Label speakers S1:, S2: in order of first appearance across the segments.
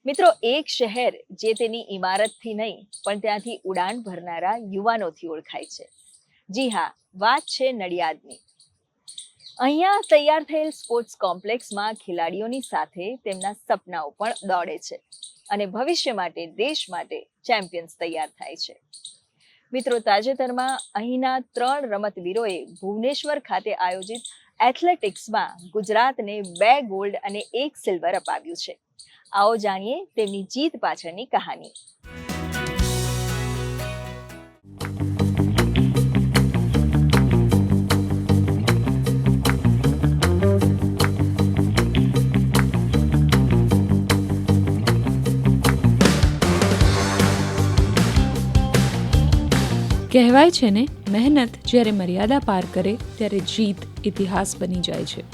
S1: મિત્રો, એક શહેર જે તેની ઇમારતથી નહીં પણ ત્યાંથી ઉડાન ભરનારા યુવાનોથી ઓળખાય છે. જી હા, વાત છે નડિયાદની. અહીંયા તૈયાર થયેલ સ્પોર્ટ્સ કોમ્પ્લેક્સમાં ખેલાડીઓની સાથે તેમના સપનાઓ પણ દોડે છે અને ભવિષ્ય માટે, દેશ માટે ચેમ્પિયન્સ તૈયાર થાય છે. મિત્રો, તાજેતરમાં અહીંના 3 રમતવીરોએ ભુવનેશ્વર ખાતે આયોજિત એથ્લેટિક્સમાં ગુજરાતને 2 ગોલ્ડ અને 1 સિલ્વર અપાવ્યું છે. આવો જાણીએ તેમની જીત પાછળની કહાની.
S2: કહેવાય છે ને, મહેનત જ્યારે મર્યાદા પાર કરે ત્યારે જીત ઇતિહાસ બની જાય છે.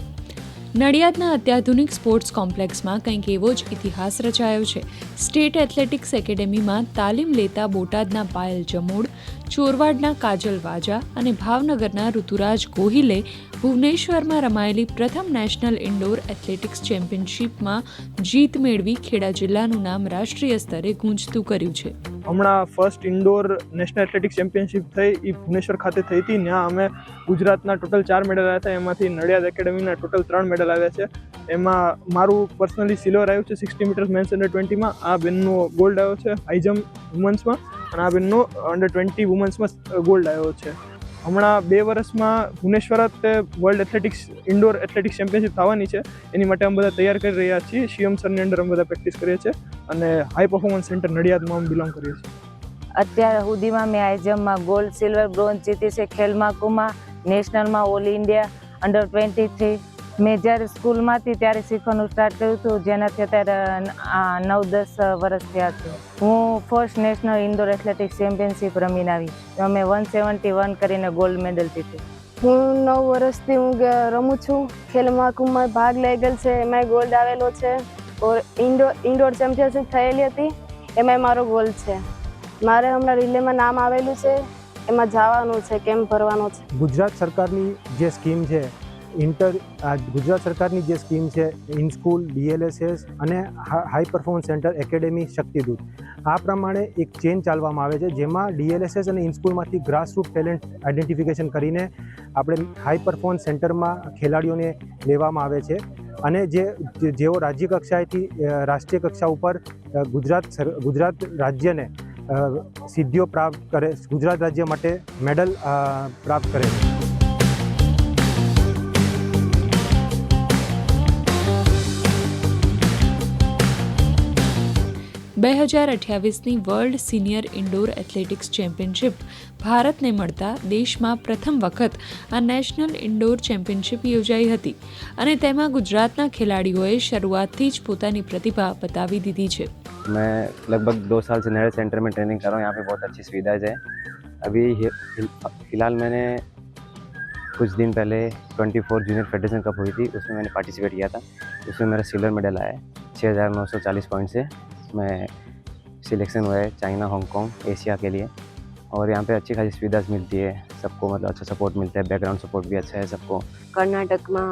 S2: નડિયાદના અત્યાધુનિક સ્પોર્ટ્સ કોમ્પ્લેક્સમાં કંઈક એવો જ ઇતિહાસ રચાયો છે. સ્ટેટ એથ્લેટિક્સ એકેડેમીમાં તાલીમ લેતા બોટાદના પાયલ જમોડ, ચોરવાડના કાજલ વાજા અને ભાવનગરના ઋતુરાજ ગોહિલે ભુવનેશ્વરમાં રમાયેલી પ્રથમ નેશનલ ઇન્ડોર એથ્લેટિક્સ ચેમ્પિયનશિપમાં જીત મેળવી ખેડા જિલ્લાનું નામ રાષ્ટ્રીય સ્તરે ગૂંજતું કર્યું છે.
S3: હમણાં first indoor national athletics championship થઈ એ ભુવનેશ્વર ખાતે થઈ હતી. ત્યાં અમે ગુજરાતના ટોટલ 4 મેડલ આવ્યા હતા. એમાંથી નડિયાદ એકેડેમીના ટોટલ 3 મેડલ આવ્યા છે. એમાં મારું પર્સનલી સિલ્વર આવ્યું છે 60 મીટર્સ મેન્સ અંડર 20માં. આ બેનનો ગોલ્ડ આવ્યો છે હાઈ જમ્પ વુમન્સમાં, અને આ બેનનો અંડર 20 વુમન્સમાં ગોલ્ડ આવ્યો છે. હમણાં 2 વર્ષમાં Bhubaneswar world athletics indoor athletics championship થવાની છે. એની માટે અમે બધા તૈયાર કરી રહ્યા છીએ. શિવમ સરની અંડર અમે બધા પ્રેક્ટિસ કરીએ છીએ અને હાઈ પરફોર્મન્સ સેન્ટર નડિયાદમાં અમે બિલોંગ કરીએ છીએ.
S4: અત્યાર સુધીમાં મેં હાઈ જમ્પમાં ગોલ્ડ, સિલ્વર, બ્રોન્ઝ જીતી છે. ખેલ મહાકુંભમાં, નેશનલમાં, ઓલ ઇન્ડિયા, અંડર 23. મેં જ્યારે સ્કૂલમાંથી ત્યારે શીખવાનું સ્ટાર્ટ કર્યું હતું, જેનાથી અત્યારે 9-10 વર્ષ થયા છે. હું first national indoor athletics championship રમીને આવી. અમે 171 કરીને ગોલ્ડ મેડલ જીતી.
S5: હું 9 વર્ષથી રમું છું. ખેલ મહાકુંભમાં ભાગ લઈ ગયેલ છે, એમાં ગોલ્ડ આવેલો છે. ઇન્ડોર ચેમ્પિયનશિપ થયેલી હતી, એમાં મારો ગોલ્ડ છે. મારે હમણાં રિલેમાં નામ આવેલું છે, એમાં જવાનું છે, કેમ્પ ભરવાનો છે.
S6: ગુજરાત સરકારની જે સ્કીમ છે ગુજરાત સરકારની જે સ્કીમ છે ઇનસ્કૂલ, DLSS અને હાઈ પરફોર્મન્સ સેન્ટર એકેડેમી શક્તિદૂત, આ પ્રમાણે એક ચેન ચાલવામાં આવે છે, જેમાં DLSS અને ઇનસ્કૂલમાંથી ગ્રાસરૂટ ટેલેન્ટ આઈડેન્ટિફિકેશન કરીને આપણે હાઈ પરફોર્મન્સ સેન્ટરમાં ખેલાડીઓને લેવામાં આવે છે. અને જેઓ રાજ્ય કક્ષાએથી રાષ્ટ્રીય કક્ષા ઉપર ગુજરાત રાજ્યને સિદ્ધિઓ પ્રાપ્ત કરે, ગુજરાત રાજ્ય માટે મેડલ પ્રાપ્ત કરે છે.
S2: 2028ની world senior indoor athletics championship ભારતને મળતા દેશમાં પ્રથમ વખત આ નેશનલ ઇન્ડોર ચેમ્પિયનશિપ યોજાઈ હતી અને તેમાં ગુજરાતના ખેલાડીઓએ શરૂઆતથી જ પોતાની પ્રતિભા બતાવી દીધી છે.
S7: मैं लगभग 2 साल से नए सेंटर में ट्रेनिंग कर रहा हूँ. यहाँ पे बहुत अच्छी सुविधाएं है. अभी फिलहाल मैंने कुछ दिन पहले 24 जूनियर फेडरेशन कप हुई थी, उसमें मैंने पार्टिसिपेट किया था. उसमें मेरा सिल्वर मेडल आया है 6940 पॉइंट से. मैं सिलेक्शन हुआ है चाइना, हांगकांग, एशिया के लिए. और यहाँ पे अच्छी खासी सुविधा मिलती है सबको, मतलब अच्छा सपोर्ट मिलता है, बैकग्राउंड सपोर्ट भी अच्छा है सबको.
S8: કર્ણાટકમાં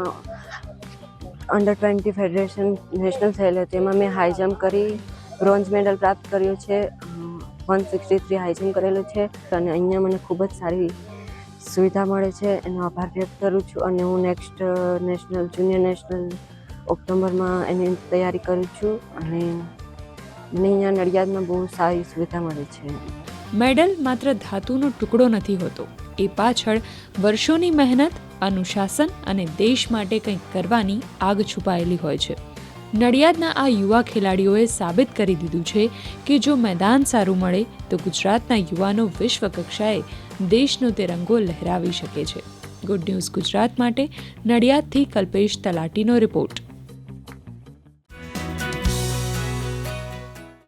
S8: અંડર 20 ફેડરેશન નેશનલ થયેલ હતી, એમાં મેં હાઈ જમ્પ કરી બ્રોન્ઝ મેડલ પ્રાપ્ત કર્યો છે. 163 હાઈ જમ્પ કરેલો છે અને અહીંયા મને ખૂબ જ સારી સુવિધા મળે છે, એનો આભાર વ્યક્ત કરું છું. અને હું નેક્સ્ટ નેશનલ, જુનિયર નેશનલ ઓક્ટોબરમાં એની તૈયારી કરું છું અને મને અહીંયા નડિયાદમાં બહુ સારી સુવિધા મળે છે.
S2: મેડલ માત્ર ધાતુનો ટુકડો નથી હોતો, એ પાછળ વર્ષોની મહેનત, અનુશાસન અને દેશ માટે કંઈક કરવાની આગ છુપાયેલી હોય છે. નડિયાદના આ યુવા ખેલાડીઓએ સાબિત કરી દીધું છે કે જો મેદાન સારું મળે તો ગુજરાતના યુવાનો વિશ્વ કક્ષાએ દેશનો તિરંગો લહેરાવી શકે છે. ગુડ ન્યૂઝ ગુજરાત માટે નડિયાદથી કલ્પેશ તલાટીનો રિપોર્ટ.